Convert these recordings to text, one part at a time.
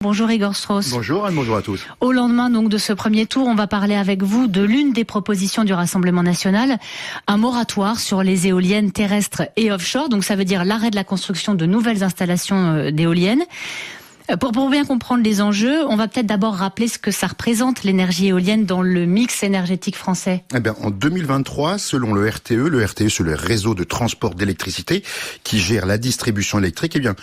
Bonjour Igor Strauss. Bonjour Anne, bonjour à tous. Au lendemain donc de ce premier tour, on va parler avec vous de l'une des propositions du Rassemblement national, un moratoire sur les éoliennes terrestres et offshore. Donc ça veut dire l'arrêt de la construction de nouvelles installations d'éoliennes. Pour bien comprendre les enjeux, on va peut-être d'abord rappeler ce que ça représente l'énergie éolienne dans le mix énergétique français. Eh bien, en 2023, selon le RTE c'est le réseau de transport d'électricité qui gère la distribution électrique, eh bien,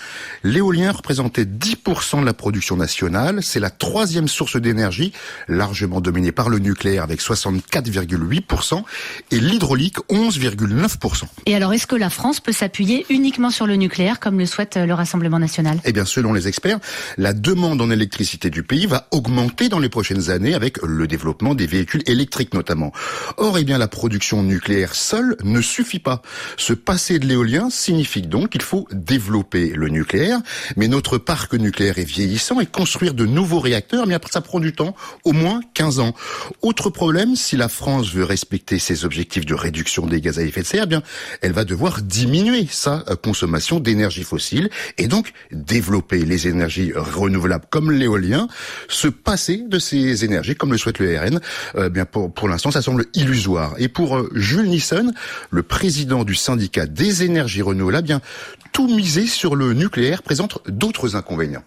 l'éolien représentait 10% de la production nationale. C'est la troisième source d'énergie, largement dominée par le nucléaire avec 64,8% et l'hydraulique 11,9%. Et alors, est-ce que la France peut s'appuyer uniquement sur le nucléaire comme le souhaite le Rassemblement national? Eh bien, selon les experts, la demande en électricité du pays va augmenter dans les prochaines années avec le développement des véhicules électriques notamment. Or, eh bien, la production nucléaire seule ne suffit pas. Se passer de l'éolien signifie donc qu'il faut développer le nucléaire, mais notre parc nucléaire est vieillissant et construire de nouveaux réacteurs, eh bien, ça prend du temps, au moins 15 ans. Autre problème, si la France veut respecter ses objectifs de réduction des gaz à effet de serre, eh bien, elle va devoir diminuer sa consommation d'énergie fossile et donc développer les énergies renouvelables comme l'éolien, se passer de ces énergies comme le souhaite le RN, bien pour l'instant ça semble illusoire. Et pour Jules Nisson, le président du syndicat des énergies renouvelables, bien tout miser sur le nucléaire présente d'autres inconvénients.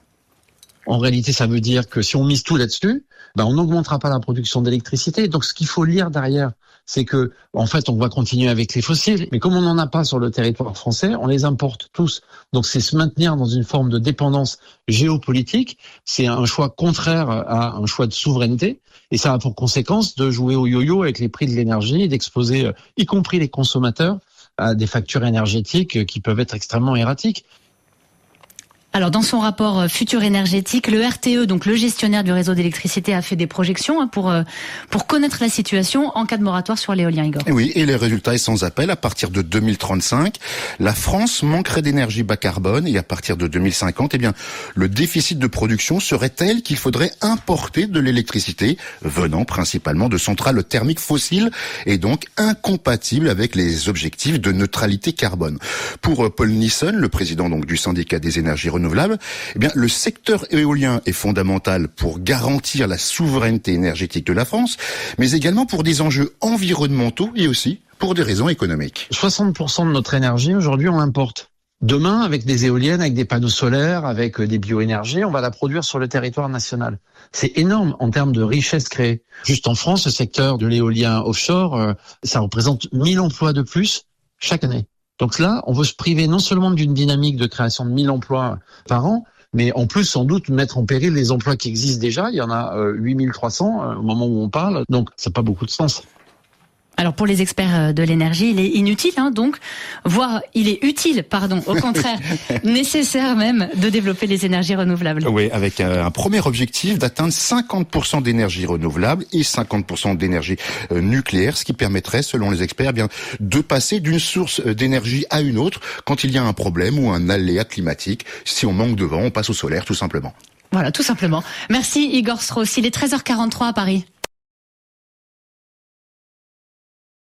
En réalité, ça veut dire que si on mise tout là-dessus, on n'augmentera pas la production d'électricité. Donc, ce qu'il faut lire derrière, c'est que, en fait, on va continuer avec les fossiles. Mais comme on n'en a pas sur le territoire français, on les importe tous. Donc, c'est se maintenir dans une forme de dépendance géopolitique. C'est un choix contraire à un choix de souveraineté. Et ça a pour conséquence de jouer au yo-yo avec les prix de l'énergie et d'exposer, y compris les consommateurs, à des factures énergétiques qui peuvent être extrêmement erratiques. Alors, dans son rapport Futur énergétique, le RTE, donc le gestionnaire du réseau d'électricité, a fait des projections pour connaître la situation en cas de moratoire sur l'éolien, Igor. Oui, et le résultat est sans appel. À partir de 2035, la France manquerait d'énergie bas carbone et à partir de 2050, eh bien, le déficit de production serait tel qu'il faudrait importer de l'électricité venant principalement de centrales thermiques fossiles et donc incompatibles avec les objectifs de neutralité carbone. Pour Paul Nisson, le président donc du syndicat des énergies renouvelables, eh bien, le secteur éolien est fondamental pour garantir la souveraineté énergétique de la France, mais également pour des enjeux environnementaux et aussi pour des raisons économiques. 60% de notre énergie, aujourd'hui, on l'importe. Demain, avec des éoliennes, avec des panneaux solaires, avec des bioénergies, on va la produire sur le territoire national. C'est énorme en termes de richesse créée. Juste en France, le secteur de l'éolien offshore, ça représente 1000 emplois de plus chaque année. Donc là, on veut se priver non seulement d'une dynamique de création de 1000 emplois par an, mais en plus, sans doute, mettre en péril les emplois qui existent déjà. Il y en a 8300 au moment où on parle, donc ça n'a pas beaucoup de sens. Alors pour les experts de l'énergie, il est inutile, au contraire, nécessaire même de développer les énergies renouvelables. Oui, avec un premier objectif d'atteindre 50% d'énergie renouvelable et 50% d'énergie nucléaire, ce qui permettrait, selon les experts, de passer d'une source d'énergie à une autre quand il y a un problème ou un aléa climatique. Si on manque de vent, on passe au solaire, tout simplement. Voilà, tout simplement. Merci Igor Strauss. Il est 13h43 à Paris.